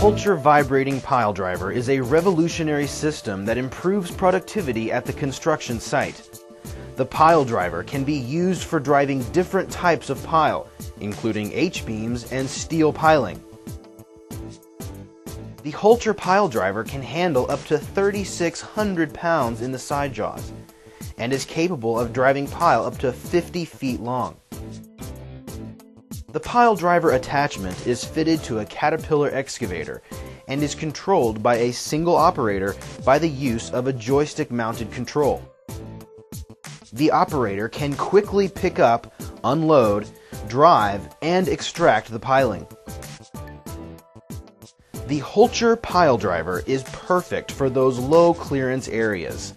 Hulcher vibrating pile driver is a revolutionary system that improves productivity at the construction site. The pile driver can be used for driving different types of pile, including H-beams and steel piling. The Hulcher pile driver can handle up to 3,600 pounds in the side jaws and is capable of driving pile up to 50 feet long. The pile driver attachment is fitted to a Caterpillar excavator and is controlled by a single operator by the use of a joystick-mounted control. The operator can quickly pick up, unload, drive, and extract the piling. The Hulcher pile driver is perfect for those low clearance areas.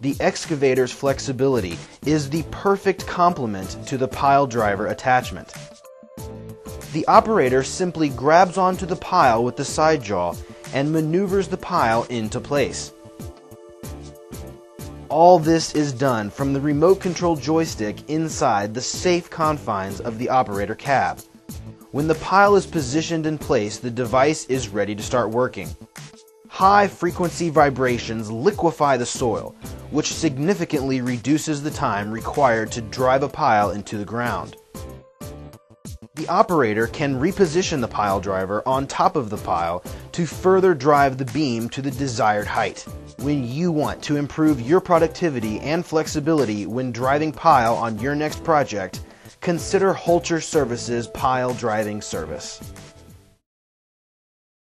The excavator's flexibility is the perfect complement to the pile driver attachment. The operator simply grabs onto the pile with the side jaw and maneuvers the pile into place. All this is done from the remote control joystick inside the safe confines of the operator cab. When the pile is positioned in place, the device is ready to start working. High-frequency vibrations liquefy the soil, which significantly reduces the time required to drive a pile into the ground. The operator can reposition the pile driver on top of the pile to further drive the beam to the desired height. When you want to improve your productivity and flexibility when driving pile on your next project, consider Hulcher Services Pile Driving Service.